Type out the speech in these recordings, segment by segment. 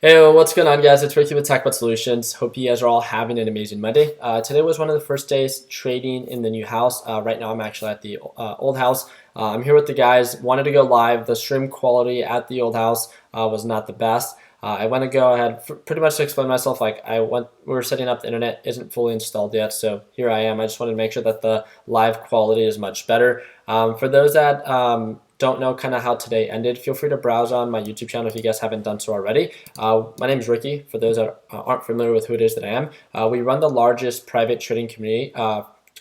Hey, what's going on, guys? It's Ricky with Tech Solutions. Hope you guys are all having an amazing Monday. Today was one of the first days trading in the new house. Right now, I'm actually at the old house. I'm here with the guys. Wanted to go live. The stream quality at the old house was not the best. I want to go ahead pretty much to explain myself. We were setting up the internet, isn't fully installed yet, so here I am. I just wanted to make sure that the live quality is much better. For those that don't know kind of how today ended, feel free to browse on my YouTube channel if you guys haven't done so already. My name is Ricky. For those that aren't familiar with who it is that I am, we run the largest private trading community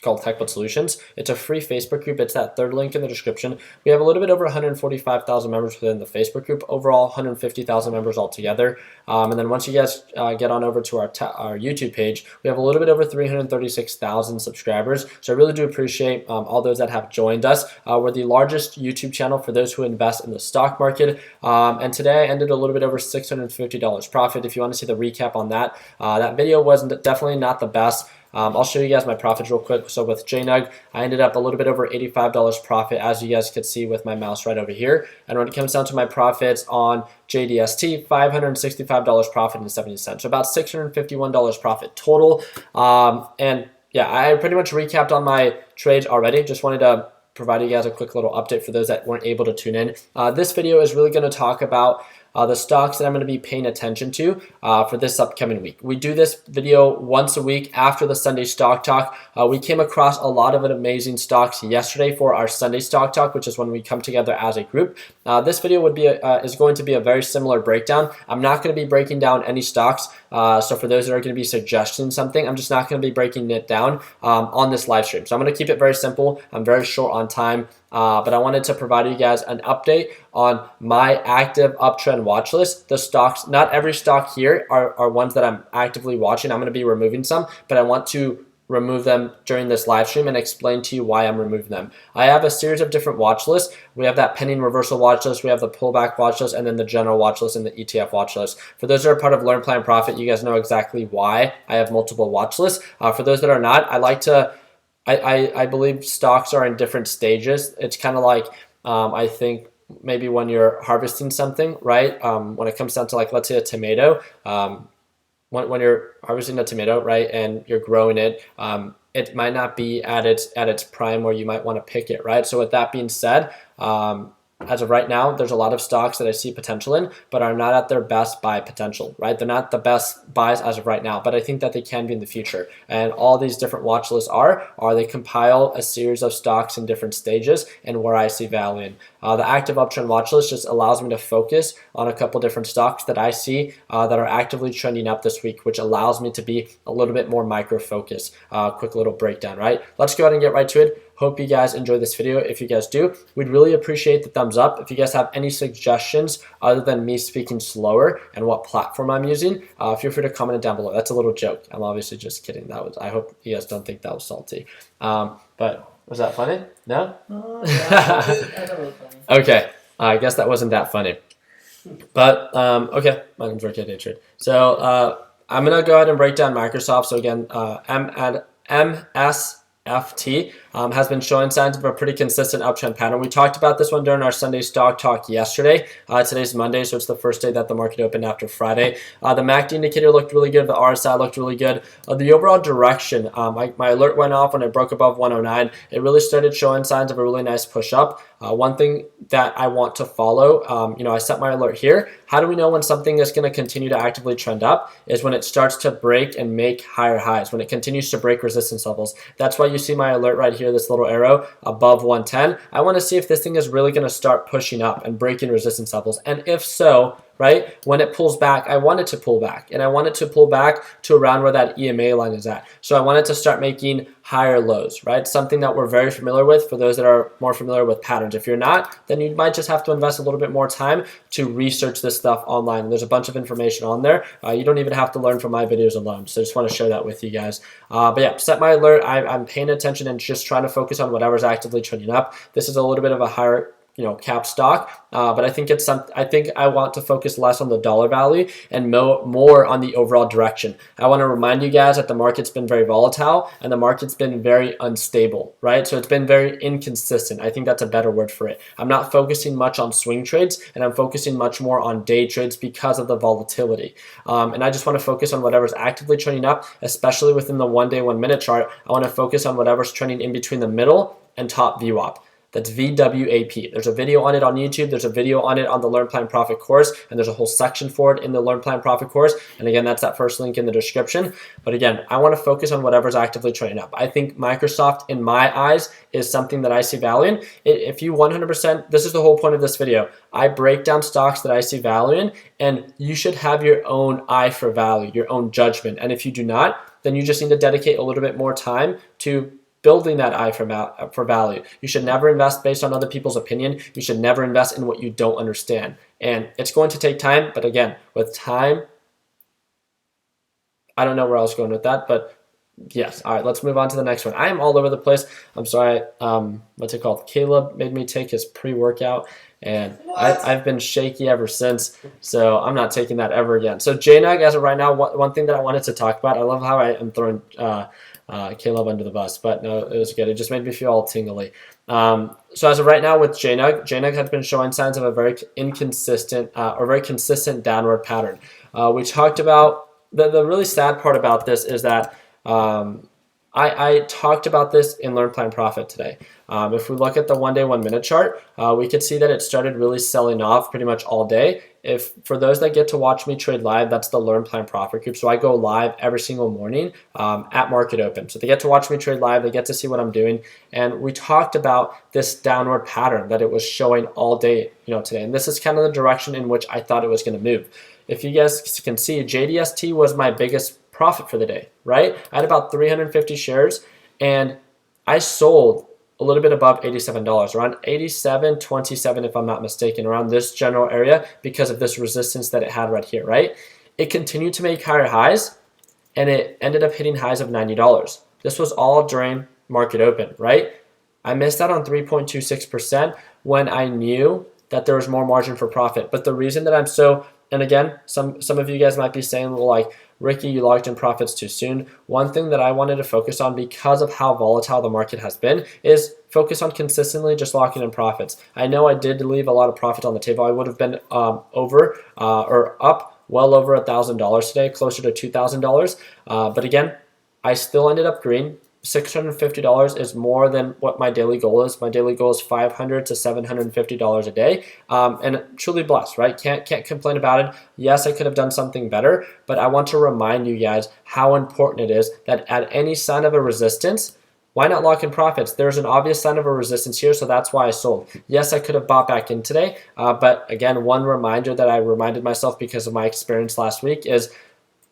called Tech Solutions. It's a free Facebook group. It's that third link in the description. We have a little bit over 145,000 members within the Facebook group. Overall, 150,000 members altogether. And then once you guys get on over to our YouTube page, we have a little bit over 336,000 subscribers. So I really do appreciate all those that have joined us. We're the largest YouTube channel for those who invest in the stock market. And today I ended a little bit over $650 profit. If you want to see the recap on that, that video was definitely not the best. I'll show you guys my profits real quick. So with JNUG, I ended up a little bit over $85 profit, as you guys could see with my mouse right over here. And when it comes down to my profits on JDST, $565 profit and 70 cents. So about $651 profit total. And yeah, I pretty much recapped on my trades already. Just wanted to provide you guys a quick little update for those that weren't able to tune in. This video is really going to talk about the stocks that I'm going to be paying attention to for this upcoming week. We do this video once a week after the Sunday Stock Talk. We came across a lot of amazing stocks yesterday for our Sunday Stock Talk, which is when we come together as a group. This video is going to be a very similar breakdown. I'm not going to be breaking down any stocks. So for those that are going to be suggesting something, I'm just not going to be breaking it down on this live stream. So I'm going to keep it very simple. I'm very short on time. But I wanted to provide you guys an update on my active uptrend watch list. The stocks, not every stock here are ones that I'm actively watching. I'm going to be removing some, but I want to remove them during this live stream and explain to you why I'm removing them. I have a series of different watch lists. We have that pending reversal watch list, we have the pullback watch list, and then the general watch list and the ETF watch list. For those that are part of Learn Plan Profit, you guys know exactly why I have multiple watch lists. For those that are not, I believe stocks are in different stages. It's kind of like, I think maybe when you're harvesting something, right? When it comes down to, like, let's say a tomato, when you're harvesting a tomato, right, and you're growing it, it might not be at its prime where you might want to pick it, right? So with that being said, as of right now, there's a lot of stocks that I see potential in, but are not at their best buy potential, right? They're not the best buys as of right now, but I think that they can be in the future. And all these different watch lists are they compile a series of stocks in different stages and where I see value in. The active uptrend watch list just allows me to focus on a couple different stocks that I see that are actively trending up this week, which allows me to be a little bit more micro focused. Quick little breakdown, right? Let's go ahead and get right to it. Hope you guys enjoy this video. If you guys do, we'd really appreciate the thumbs up. If you guys have any suggestions other than me speaking slower and what platform I'm using, feel free to comment it down below. That's a little joke. I'm obviously just kidding. I hope you guys don't think that was salty. But was that funny? No? Yeah, I thought it was funny. Okay. I guess that wasn't that funny. But, okay. My name's Ricky at Day-Trade. So, I'm going to go ahead and break down Microsoft. So again, MSFT has been showing signs of a pretty consistent uptrend pattern. We talked about this one during our Sunday Stock Talk yesterday. Today's Monday, so it's the first day that the market opened after Friday. The MACD indicator looked really good. The RSI looked really good. The overall direction, my alert went off when it broke above 109. It really started showing signs of a really nice push up. One thing that I want to follow, I set my alert here. How do we know when something is going to continue to actively trend up? Is when it starts to break and make higher highs, when it continues to break resistance levels. That's why you see my alert right here, this little arrow above 110. I want to see if this thing is really going to start pushing up and breaking resistance levels. And if so, right, when it pulls back, I want it to pull back. And I want it to pull back to around where that EMA line is at. So I want it to start making higher lows, right? Something that we're very familiar with for those that are more familiar with patterns. If you're not, then you might just have to invest a little bit more time to research this stuff online. And there's a bunch of information on there. You don't even have to learn from my videos alone. So I just want to share that with you guys. But yeah, set my alert. I'm paying attention and just trying to focus on whatever's actively trending up. This is a little bit of a higher cap stock, but I think I think I want to focus less on the dollar value and more on the overall direction. I want to remind you guys that the market's been very volatile and the market's been very unstable, right? So it's been very inconsistent. I think that's a better word for it. I'm not focusing much on swing trades, and I'm focusing much more on day trades because of the volatility. And I just want to focus on whatever's actively trending up, especially within the 1 day, 1 minute chart. I want to focus on whatever's trending in between the middle and top VWAP. That's VWAP. There's a video on it on YouTube. There's a video on it on the Learn Plan Profit course, and there's a whole section for it in the Learn Plan Profit course. And again, that's that first link in the description. But again, I want to focus on whatever's actively trading up. I think Microsoft, in my eyes, is something that I see value in. If you 100%, this is the whole point of this video. I break down stocks that I see value in, and you should have your own eye for value, your own judgment. And if you do not, then you just need to dedicate a little bit more time to building that eye for value. You should never invest based on other people's opinion. You should never invest in what you don't understand. And it's going to take time, but again, with time, I don't know where I was going with that, but yes. All right, let's move on to the next one. I am all over the place. I'm sorry. What's it called? Caleb made me take his pre-workout, and I've been shaky ever since, so I'm not taking that ever again. So JNUG, as of right now, one thing that I wanted to talk about, I love how I am throwing Caleb under the bus, but no, it was good. It just made me feel all tingly. So as of right now with JNUG has been showing signs of a very inconsistent or very consistent downward pattern. We talked about the really sad part about this is that I talked about this in Learn Plan Profit today. If we look at the 1 day, 1 minute chart, we could see that it started really selling off pretty much all day. For those that get to watch me trade live, that's the Learn Plan Profit group. So I go live every single morning at market open. So they get to watch me trade live. They get to see what I'm doing. And we talked about this downward pattern that it was showing all day, today. And this is kind of the direction in which I thought it was going to move. If you guys can see, JDST was my biggest profit for the day, right? I had about 350 shares, and I sold a little bit above $87, around $87.27 if I'm not mistaken, around this general area because of this resistance that it had right here, right? It continued to make higher highs, and it ended up hitting highs of $90. This was all during market open, right? I missed out on 3.26% when I knew that there was more margin for profit. But the reason that I'm so, and again, some of you guys might be saying, well, like, Ricky, you locked in profits too soon. One thing that I wanted to focus on because of how volatile the market has been is focus on consistently just locking in profits. I know I did leave a lot of profit on the table. I would have been over or up well over $1,000 today, closer to $2,000. But again, I still ended up green. $650 is more than what my daily goal is. My daily goal is $500 to $750 a day, and truly blessed, right? Can't complain about it. Yes, I could have done something better, but I want to remind you guys how important it is that at any sign of a resistance, why not lock in profits? There's an obvious sign of a resistance here, so that's why I sold. Yes, I could have bought back in today, but again, one reminder that I reminded myself because of my experience last week is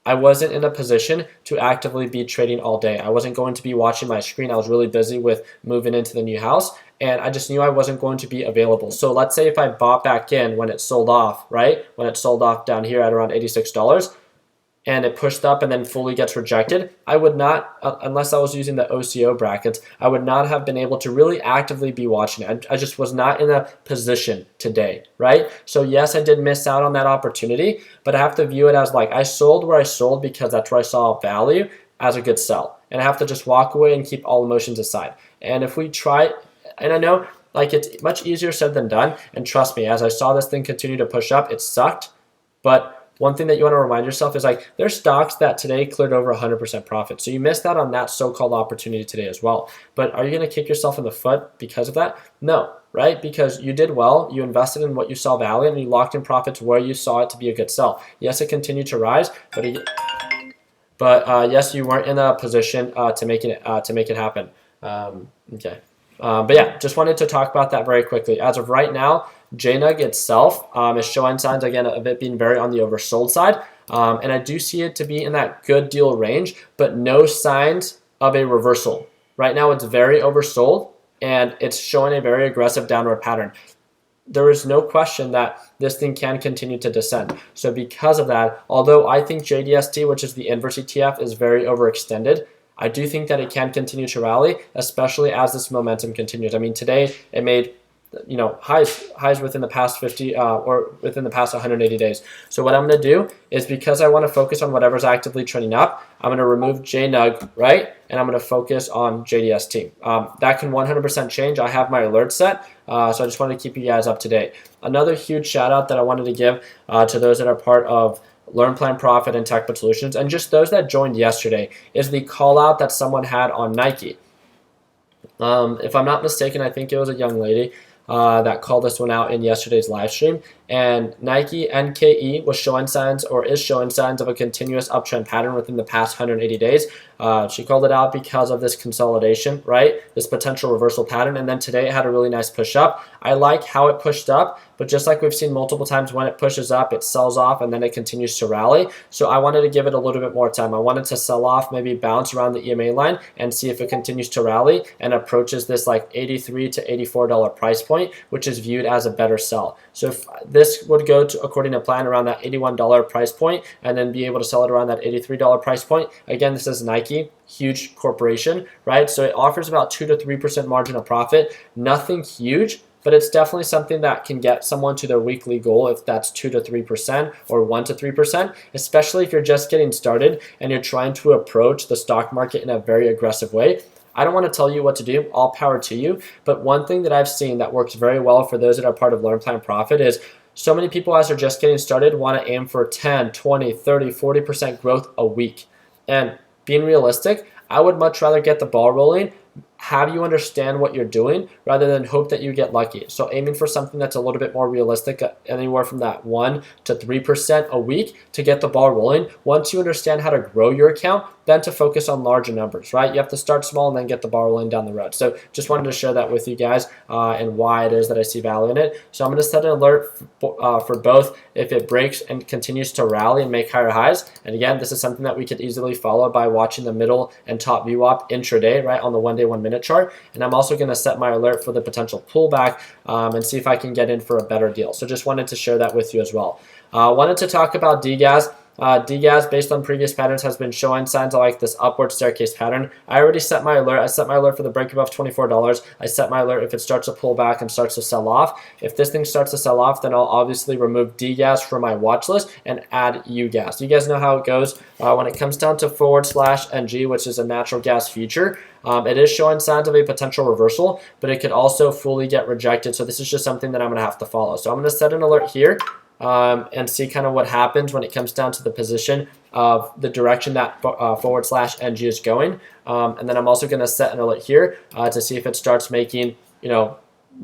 I wasn't in a position to actively be trading all day. I wasn't going to be watching my screen. I was really busy with moving into the new house, and I just knew I wasn't going to be available. So let's say if I bought back in when it sold off, right? When it sold off down here at around $86, and it pushed up and then fully gets rejected, I would not, unless I was using the OCO brackets, I would not have been able to really actively be watching it. I just was not in a position today, right? So yes, I did miss out on that opportunity, but I have to view it as like I sold where I sold because that's where I saw value as a good sell. And I have to just walk away and keep all emotions aside. And if we try, and I know like it's much easier said than done, and trust me, as I saw this thing continue to push up, it sucked, but one thing that you want to remind yourself is like there's stocks that today cleared over 100% profit. So you missed out on that so-called opportunity today as well. But are you going to kick yourself in the foot because of that? No, right? Because you did well. You invested in what you saw value and you locked in profits where you saw it to be a good sell. Yes, it continued to rise, but yes, you weren't in a position to make it happen. Okay. But yeah, just wanted to talk about that very quickly. As of right now, JNUG itself is showing signs, again, of it being very on the oversold side. And I do see it to be in that good deal range, but no signs of a reversal. Right now, it's very oversold, and it's showing a very aggressive downward pattern. There is no question that this thing can continue to descend. So because of that, although I think JDST, which is the inverse ETF, is very overextended, I do think that it can continue to rally, especially as this momentum continues. I mean, today it made highs within the past 50 or within the past 180 days. So what I'm going to do is, because I want to focus on whatever's actively trending up, I'm going to remove JNUG, right? And I'm going to focus on JDST. That can 100% change. I have my alert set, so I just wanted to keep you guys up to date. Another huge shout out that I wanted to give to those that are part of Learn, Plan, Profit, and TechBit Solutions, and just those that joined yesterday, is the call out that someone had on Nike. If I'm not mistaken, I think it was a young lady that called this one out in yesterday's live stream. And Nike NKE was showing signs, or is showing signs, of a continuous uptrend pattern within the past 180 days. She called it out because of this consolidation, right? This potential reversal pattern. And then today it had a really nice push up. I like how it pushed up, but just like we've seen multiple times, when it pushes up, it sells off and then it continues to rally. So I wanted to give it a little bit more time. I wanted to sell off, maybe bounce around the EMA line and see if it continues to rally and approaches this like $83 to $84 price point, which is viewed as a better sell. So if this would go to, according to plan, around that $81 price point, and then be able to sell it around that $83 price point. Again, this is Nike, huge corporation, right? So it offers about 2 to 3% margin of profit. Nothing huge, but it's definitely something that can get someone to their weekly goal, if that's 2 to 3% or 1 to 3%, especially if you're just getting started and you're trying to approach the stock market in a very aggressive way. I don't want to tell you what to do, all power to you, but one thing that I've seen that works very well for those that are part of Learn, Plan, Profit is so many people, as they're just getting started, want to aim for 10, 20, 30, 40% growth a week. And being realistic, I would much rather get the ball rolling, have you understand what you're doing, rather than hope that you get lucky. So aiming for something that's a little bit more realistic, anywhere from that 1 to 3% a week to get the ball rolling. Once you understand how to grow your account, then to focus on larger numbers, right? You have to start small and then get the ball rolling down the road. So just wanted to share that with you guys and why it is that I see value in it. So I'm going to set an alert for both if it breaks and continues to rally and make higher highs. And again, this is something that we could easily follow by watching the middle and top VWAP intraday, right, on the 1 day, 1 minute chart. And I'm also going to set my alert for the potential pullback and see if I can get in for a better deal. So just wanted to share that with you as well. Wanted to talk about DGAS. DGAS, based on previous patterns, has been showing signs of like this upward staircase pattern. I already set my alert. I set my alert for the break above $24. I set my alert if it starts to pull back and starts to sell off. If this thing starts to sell off, then I'll obviously remove DGAS from my watch list and add UGAS. You guys know how it goes. When it comes down to /NG, which is a natural gas future, it is showing signs of a potential reversal, but it could also fully get rejected. So this is just something that I'm going to have to follow. So I'm going to set an alert here. And see kind of what happens when it comes down to the position of the direction that /NG is going. And then I'm also going to set an alert here to see if it starts making,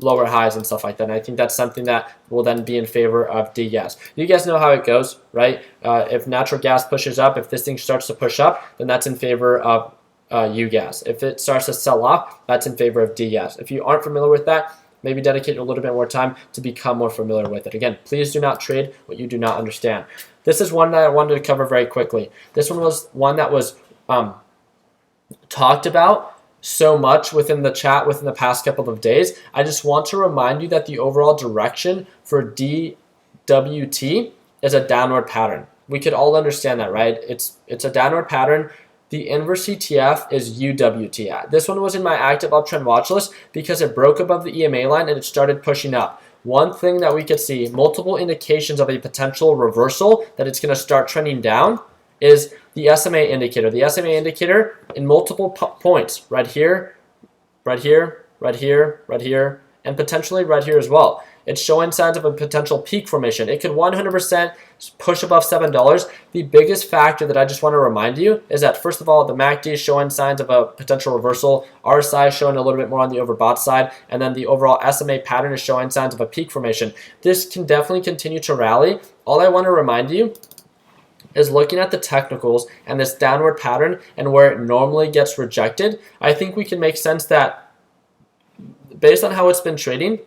lower highs and stuff like that. And I think that's something that will then be in favor of DGAS. You guys know how it goes, right? If natural gas pushes up, if this thing starts to push up, then that's in favor of UGAS. If it starts to sell off, that's in favor of DGAS. If you aren't familiar with that, maybe dedicate a little bit more time to become more familiar with it. Again, please do not trade what you do not understand. This is one that I wanted to cover very quickly. This one was one that was talked about so much within the chat within the past couple of days. I just want to remind you that the overall direction for DWT is a downward pattern. We could all understand that, right? It's a downward pattern. The inverse ETF is UWT. This one was in my active uptrend watch list because it broke above the EMA line and it started pushing up. One thing that we could see, multiple indications of a potential reversal that it's going to start trending down, is the SMA indicator. The SMA indicator in multiple points, right here, right here, right here, right here, and potentially right here as well. It's showing signs of a potential peak formation. It could 100% push above $7. The biggest factor that I just want to remind you is that, first of all, the MACD is showing signs of a potential reversal. RSI is showing a little bit more on the overbought side. And then the overall SMA pattern is showing signs of a peak formation. This can definitely continue to rally. All I want to remind you is looking at the technicals and this downward pattern and where it normally gets rejected. I think we can make sense that based on how it's been trading,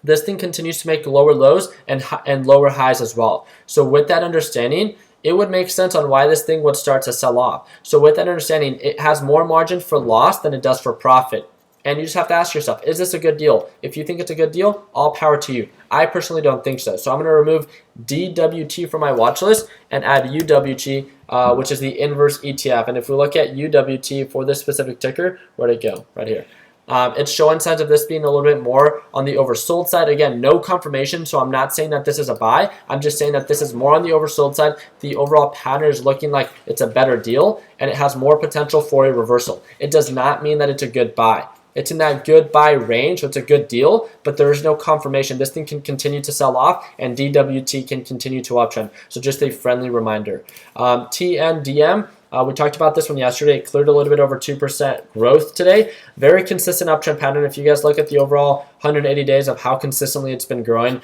this thing continues to make lower lows and lower highs as well. So with that understanding, it would make sense on why this thing would start to sell off. So with that understanding, it has more margin for loss than it does for profit. And you just have to ask yourself, is this a good deal? If you think it's a good deal, all power to you. I personally don't think so. So I'm going to remove DWT from my watch list and add UWT, which is the inverse ETF. And if we look at UWT for this specific ticker, where'd it go? Right here. It's showing signs of this being a little bit more on the oversold side. Again, no confirmation, so I'm not saying that this is a buy. I'm just saying that this is more on the oversold side. The overall pattern is looking like it's a better deal, and it has more potential for a reversal. It does not mean that it's a good buy. It's in that good buy range, so it's a good deal, but there is no confirmation. This thing can continue to sell off, and DWT can continue to uptrend. So just a friendly reminder. TNDM. We talked about this one yesterday. It cleared a little bit over 2% growth today. Very consistent uptrend pattern. If you guys look at the overall 180 days of how consistently it's been growing,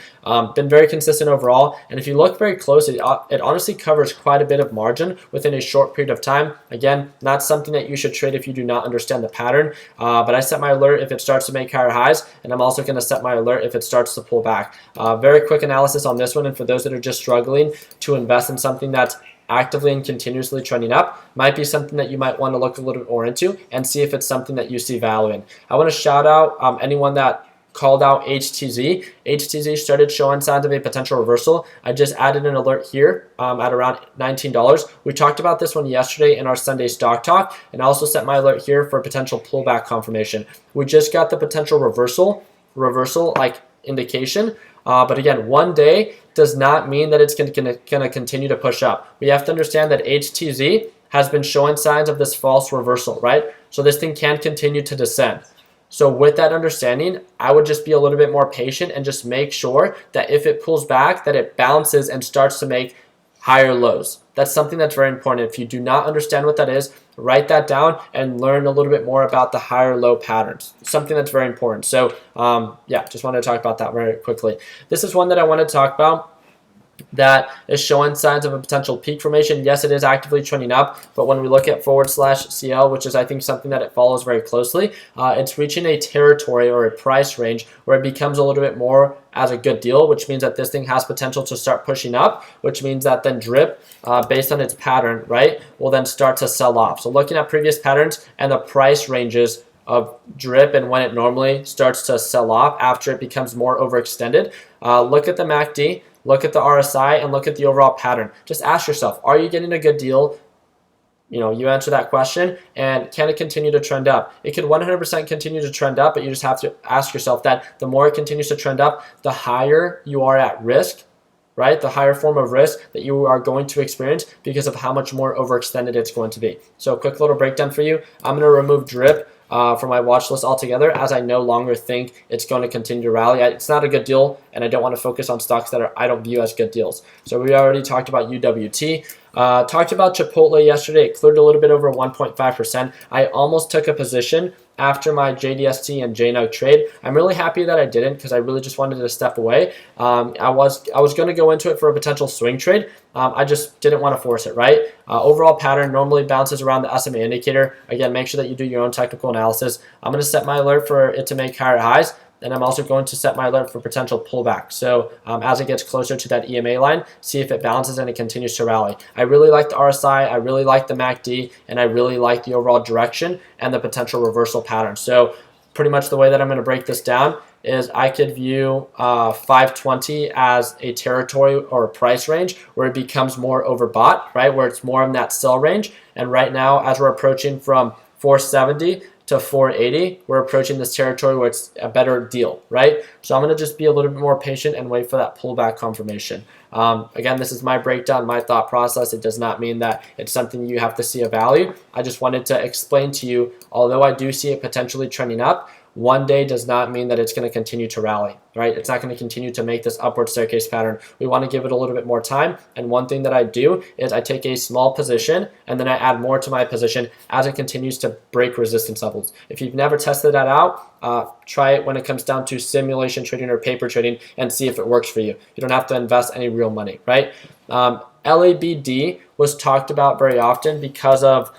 been very consistent overall. And if you look very closely, it honestly covers quite a bit of margin within a short period of time. Again, not something that you should trade if you do not understand the pattern. But I set my alert if it starts to make higher highs, and I'm also going to set my alert if it starts to pull back. Very quick analysis on this one. And for those that are just struggling to invest in something that's actively and continuously trending up, might be something that you might want to look a little bit more into and see if it's something that you see value in. I want to shout out anyone that called out HTZ. HTZ started showing signs of a potential reversal. I just added an alert here at around $19. We talked about this one yesterday in our Sunday stock talk, and I also set my alert here for potential pullback confirmation. We just got the potential reversal like indication. But again, one day does not mean that it's going to continue to push up. We have to understand that HTZ has been showing signs of this false reversal, right? So this thing can continue to descend. So with that understanding, I would just be a little bit more patient and just make sure that if it pulls back, that it bounces and starts to make higher lows. That's something that's very important. If you do not understand what that is, write that down and learn a little bit more about the higher low patterns. Something that's very important. So yeah, just wanted to talk about that very quickly. This is one that I want to talk about that is showing signs of a potential peak formation. Yes, it is actively trending up, but when we look at /CL, which is I think something that it follows very closely, it's reaching a territory or a price range where it becomes a little bit more as a good deal, which means that this thing has potential to start pushing up, which means that then drip, based on its pattern, right, will then start to sell off. So looking at previous patterns and the price ranges of drip and when it normally starts to sell off after it becomes more overextended, look at the MACD, look at the RSI, and look at the overall pattern. Just ask yourself, are you getting a good deal? You know, you answer that question, and can it continue to trend up? It could 100% continue to trend up, but you just have to ask yourself that the more it continues to trend up, the higher you are at risk, right? The higher form of risk that you are going to experience because of how much more overextended it's going to be. So a quick little breakdown for you. I'm going to remove drip from my watch list altogether, as I no longer think it's going to continue to rally. It's not a good deal, and I don't want to focus on stocks that I don't view as good deals. So we already talked about UWT. Talked about Chipotle yesterday. It cleared a little bit over 1.5%. I almost took a position after my JDST and JNUG trade. I'm really happy that I didn't, because I really just wanted to step away. I was going to go into it for a potential swing trade. I just didn't want to force it, right? Overall pattern normally bounces around the SMA indicator. Again, make sure that you do your own technical analysis. I'm going to set my alert for it to make higher highs. And I'm also going to set my alert for potential pullback. So as it gets closer to that EMA line, see if it bounces and it continues to rally. I really like the RSI, I really like the MACD, and I really like the overall direction and the potential reversal pattern. So pretty much the way that I'm going to break this down is I could view 520 as a territory or a price range where it becomes more overbought, right? Where it's more in that sell range. And right now, as we're approaching from 470 to 480, we're approaching this territory where it's a better deal, right? So I'm going to just be a little bit more patient and wait for that pullback confirmation. Again, this is my breakdown, my thought process. It does not mean that it's something you have to see a value. I just wanted to explain to you, although I do see it potentially trending up, one day does not mean that it's going to continue to rally, right? It's not going to continue to make this upward staircase pattern. We want to give it a little bit more time. And one thing that I do is I take a small position and then I add more to my position as it continues to break resistance levels. If you've never tested that out, try it when it comes down to simulation trading or paper trading and see if it works for you. You don't have to invest any real money, right? LABD was talked about very often because of,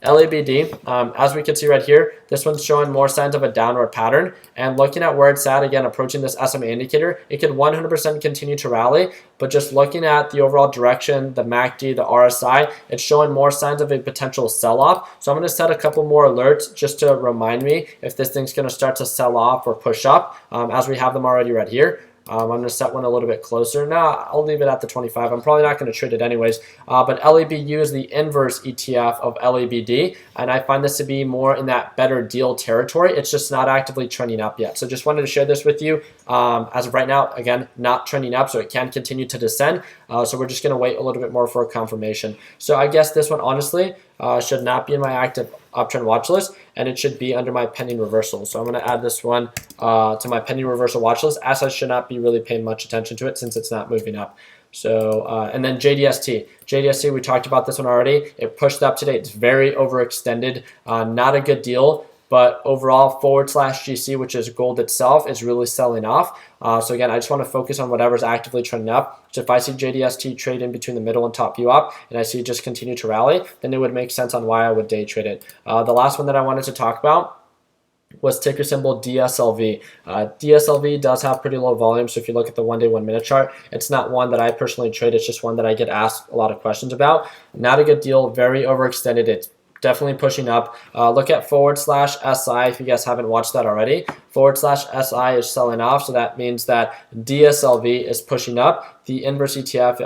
LABD, as we can see right here, this one's showing more signs of a downward pattern. And looking at where it's at, again, approaching this SMA indicator, it could 100% continue to rally. But just looking at the overall direction, the MACD, the RSI, it's showing more signs of a potential sell-off. So I'm going to set a couple more alerts just to remind me if this thing's going to start to sell off or push up, as we have them already right here. I'm going to set one a little bit closer. Now I'll leave it at the 25. I'm probably not going to trade it anyways. But LABU is the inverse ETF of LABD, and I find this to be more in that better deal territory. It's just not actively trending up yet. So just wanted to share this with you. As of right now, again, not trending up, so it can continue to descend. So we're just going to wait a little bit more for a confirmation. So I guess this one, honestly, should not be in my active uptrend watch list, and it should be under my pending reversal. So I'm going to add this one to my pending reversal watch list, as I should not be really paying much attention to it since it's not moving up. So, and then JDST. JDST, we talked about this one already. It pushed up today. It's very overextended. Not a good deal. But overall, /GC, which is gold itself, is really selling off. So again, I just want to focus on whatever's actively trending up. So if I see JDST trade in between the middle and top view up, and I see it just continue to rally, then it would make sense on why I would day trade it. The last one that I wanted to talk about was ticker symbol DSLV. DSLV does have pretty low volume, so if you look at the 1 day 1 minute chart, it's not one that I personally trade. It's just one that I get asked a lot of questions about. Not a good deal, very overextended. It's definitely pushing up. Look at /SI if you guys haven't watched that already. /SI is selling off, so that means that DSLV is pushing up. The inverse ETF,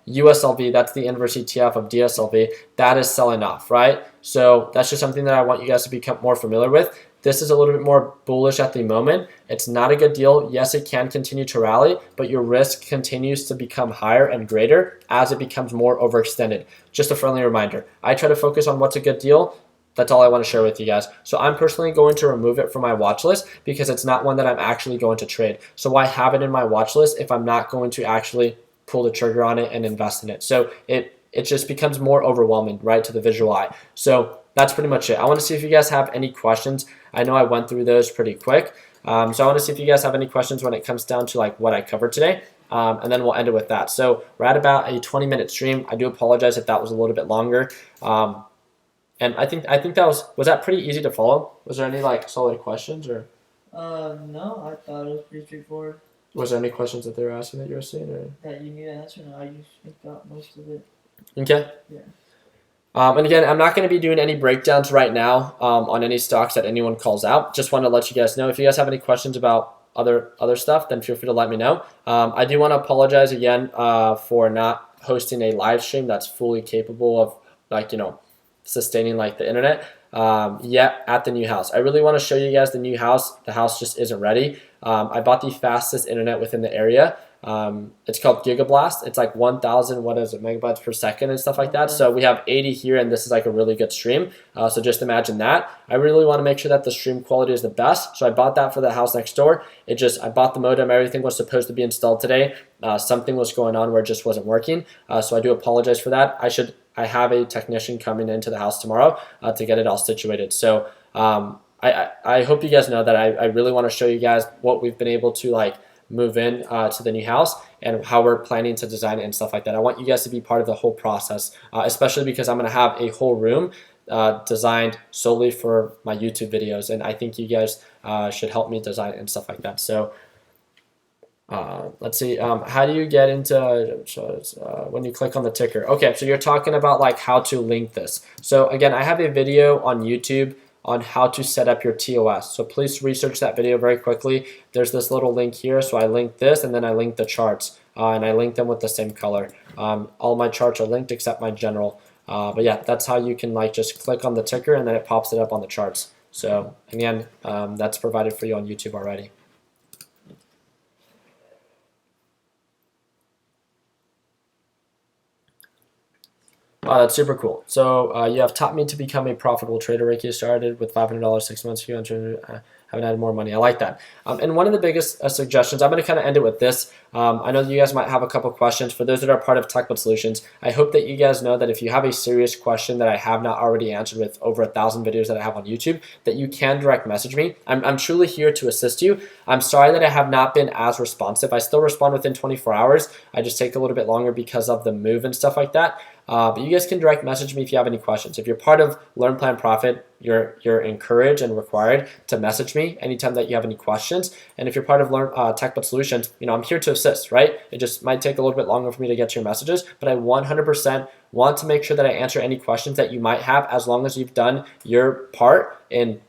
USLV, that's the inverse ETF of DSLV, that is selling off, right? So that's just something that I want you guys to become more familiar with. This is a little bit more bullish at the moment. It's not a good deal. Yes, it can continue to rally, but your risk continues to become higher and greater as it becomes more overextended. Just a friendly reminder. I try to focus on what's a good deal. That's all I want to share with you guys. So I'm personally going to remove it from my watch list because it's not one that I'm actually going to trade. So why have it in my watch list if I'm not going to actually pull the trigger on it and invest in it? So it just becomes more overwhelming, right, to the visual eye. So that's pretty much it. I want to see if you guys have any questions. I know I went through those pretty quick. So I want to see if you guys have any questions when it comes down to like what I covered today. And then we'll end it with that. So we're at about a 20-minute stream. I do apologize if that was a little bit longer. And I think that was that pretty easy to follow? Was there any like solid questions or? No, I thought it was pretty straightforward. Was there any questions that they were asking that you were seeing or? That you need to answer? No, I usually got most of it. Okay. Yeah. And again, I'm not going to be doing any breakdowns right now on any stocks that anyone calls out. Just want to let you guys know. If you guys have any questions about other stuff, then feel free to let me know. I do want to apologize again for not hosting a live stream that's fully capable of sustaining like the internet yet at the new house. I really want to show you guys the new house. The house just isn't ready. I bought the fastest internet within the area. It's called Gigablast. It's like 1,000 megabytes per second and stuff like that. So we have 80 here, and this is like a really good stream. So just imagine that. I really want to make sure that the stream quality is the best. So I bought that for the house next door. I bought the modem. Everything was supposed to be installed today. Something was going on where it just wasn't working. So I do apologize for that. I have a technician coming into the house tomorrow to get it all situated. So I hope you guys know that I really want to show you guys what we've been able to move in to the new house and how we're planning to design it and stuff like that. I want you guys to be part of the whole process, especially because I'm going to have a whole room designed solely for my YouTube videos, and I think you guys should help me design it and stuff like that. So let's see, how do you get into when you click on the ticker? Okay, so you're talking about like how to link this. So again, I have a video on YouTube on how to set up your TOS. So please research that video very quickly. There's this little link here. So I linked this and then I linked the charts and I linked them with the same color. All my charts are linked except my general. But yeah, that's how you can just click on the ticker and then it pops it up on the charts. So again, that's provided for you on YouTube already. That's super cool. So you have taught me to become a profitable trader. Ricky started with $500 6 months ago and haven't added more money. I like that. And one of the biggest suggestions, I'm going to kind of end it with this. I know that you guys might have a couple questions. For those that are part of Techbot Solutions, I hope that you guys know that if you have a serious question that I have not already answered with over 1,000 videos that I have on YouTube, that you can direct message me. I'm truly here to assist you. I'm sorry that I have not been as responsive. I still respond within 24 hours. I just take a little bit longer because of the move and stuff like that. But you guys can direct message me if you have any questions. If you're part of Learn Plan Profit, you're encouraged and required to message me anytime that you have any questions. And if you're part of Techbot Solutions, I'm here to assist, right? It just might take a little bit longer for me to get to your messages, but I 100% want to make sure that I answer any questions that you might have as long as you've done your part in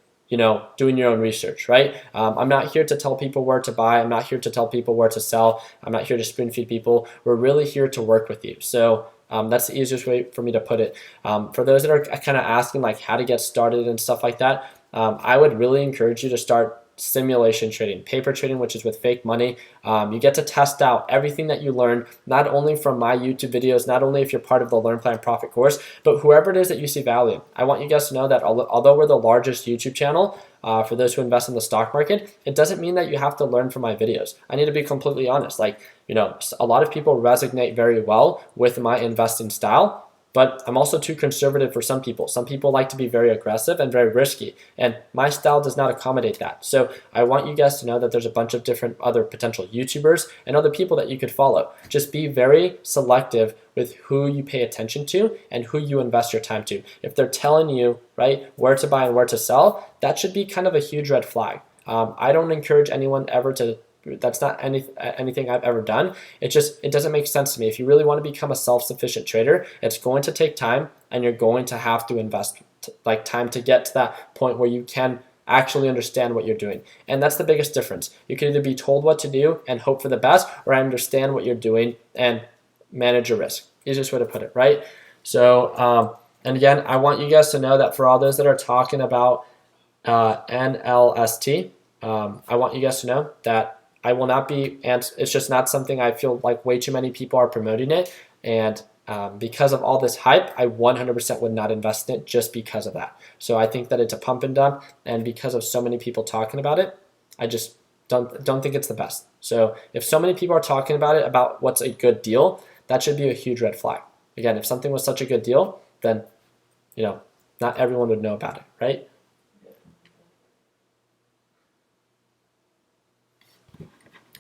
doing your own research, right? I'm not here to tell people where to buy. I'm not here to tell people where to sell. I'm not here to spoon feed people. We're really here to work with you. So that's the easiest way for me to put it. For those that are kind of asking like how to get started and stuff like that, I would really encourage you to start simulation trading, paper trading, which is with fake money. You get to test out everything that you learn, not only from my YouTube videos, not only if you're part of the Learn Plan Profit course, but whoever it is that you see value. I want you guys to know that although we're the largest YouTube channel for those who invest in the stock market, it doesn't mean that you have to learn from my videos. I need to be completely honest. Like, a lot of people resonate very well with my investing style, but I'm also too conservative for some people. Some people like to be very aggressive and very risky, and my style does not accommodate that. So I want you guys to know that there's a bunch of different other potential YouTubers and other people that you could follow. Just be very selective with who you pay attention to and who you invest your time to. If they're telling you, right, where to buy and where to sell, that should be kind of a huge red flag. I don't encourage anyone ever to. That's not anything I've ever done. It doesn't make sense to me. If you really want to become a self-sufficient trader, it's going to take time, and you're going to have to invest time to get to that point where you can actually understand what you're doing. And that's the biggest difference. You can either be told what to do and hope for the best, or understand what you're doing and manage your risk. Easiest way to put it, right? So, and again, I want you guys to know that for all those that are talking about NLST, I want you guys to know that I will not be, and it's just not something I feel like way too many people are promoting it. And because of all this hype, I 100% would not invest in it just because of that. So I think that it's a pump and dump, and because of so many people talking about it, I just don't think it's the best. So if so many people are talking about it, about what's a good deal, that should be a huge red flag. Again, if something was such a good deal, then not everyone would know about it, right?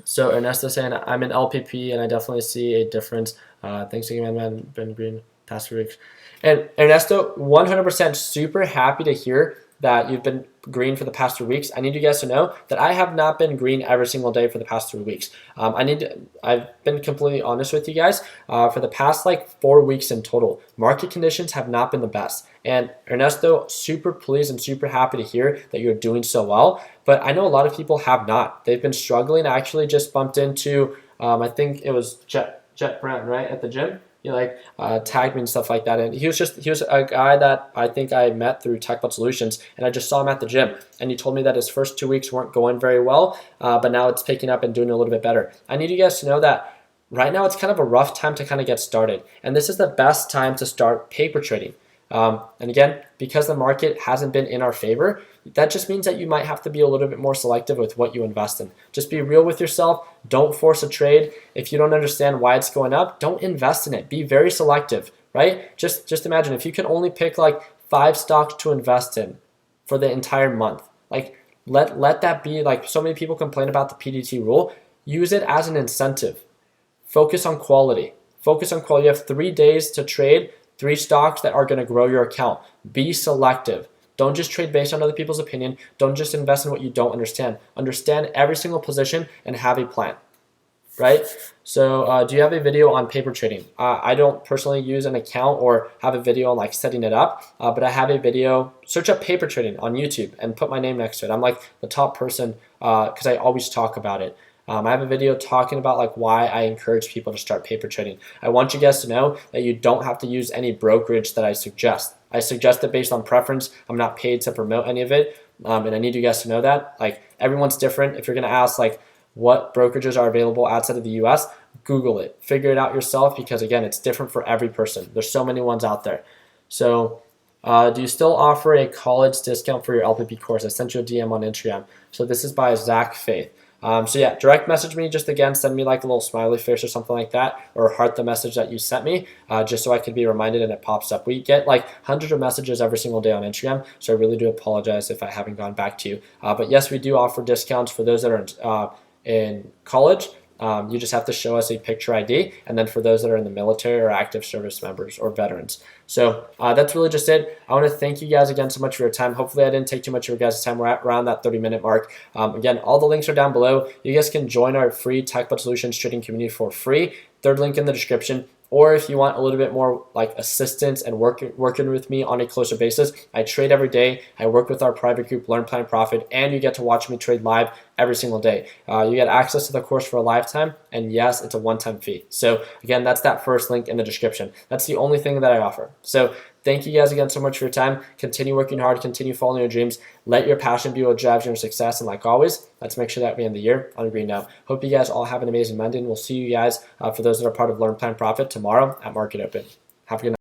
So Ernesto saying, I'm an LPP and I definitely see a difference. Thanks again, man. Been green past 3 weeks. And Ernesto, 100% super happy to hear that you've been green for the past 3 weeks. I need you guys to know that I have not been green every single day for the past 3 weeks. I've been completely honest with you guys. For the past 4 weeks in total, market conditions have not been the best. And Ernesto, super pleased and super happy to hear that you're doing so well. But I know a lot of people have not. They've been struggling. I actually just bumped into, I think it was Jet Brown, right, at the gym. He tagged me and stuff like that, and he was a guy that I think I met through TechBot Solutions, and I just saw him at the gym, and he told me that his first 2 weeks weren't going very well, but now it's picking up and doing a little bit better. I need you guys to know that right now it's kind of a rough time to kind of get started, and this is the best time to start paper trading. And again, because the market hasn't been in our favor, that just means that you might have to be a little bit more selective with what you invest in. Just be real with yourself. Don't force a trade. If you don't understand why it's going up, don't invest in it. Be very selective, right? Just imagine if you can only pick 5 stocks to invest in for the entire month. Let that be, so many people complain about the PDT rule. Use it as an incentive. Focus on quality. Focus on quality. You have 3 days to trade 3 stocks that are going to grow your account. Be selective. Don't just trade based on other people's opinion. Don't just invest in what you don't understand. Understand every single position and have a plan, right? So do you have a video on paper trading? I don't personally use an account or have a video on setting it up, but I have a video. Search up paper trading on YouTube and put my name next to it. I'm the top person because I always talk about it. I have a video talking about why I encourage people to start paper trading. I want you guys to know that you don't have to use any brokerage that I suggest. I suggest it based on preference. I'm not paid to promote any of it, and I need you guys to know that. Everyone's different. If you're gonna ask what brokerages are available outside of the U.S., Google it. Figure it out yourself because again, it's different for every person. There's so many ones out there. So, do you still offer a college discount for your LPP course? I sent you a DM on Instagram. So this is by Zach Faith. So yeah, direct message me, just again, send me a little smiley face or something like that, or heart the message that you sent me, just so I could be reminded and it pops up. We get hundreds of messages every single day on Instagram, so I really do apologize if I haven't gone back to you. But yes, we do offer discounts for those that are in college. You just have to show us a picture ID, and then for those that are in the military or active service members or veterans. So that's really just it. I want to thank you guys again so much for your time. Hopefully I didn't take too much of your guys' time. We're at around that 30-minute mark. Again, all the links are down below. You guys can join our free TechBot Solutions trading community for free. 3rd link in the description. Or if you want a little bit more like assistance and working with me on a closer basis, I trade every day. I work with our private group, Learn, Plan, Profit, and you get to watch me trade live every single day. You get access to the course for a lifetime, and yes, it's a one-time fee. So again, that's that first link in the description. That's the only thing that I offer. So thank you guys again so much for your time. Continue working hard, continue following your dreams. Let your passion be what drives your success. And like always, let's make sure that we end the year on a green note. Hope you guys all have an amazing Monday, and we'll see you guys for those that are part of Learn, Plan, Profit tomorrow at Market Open. Have a good night.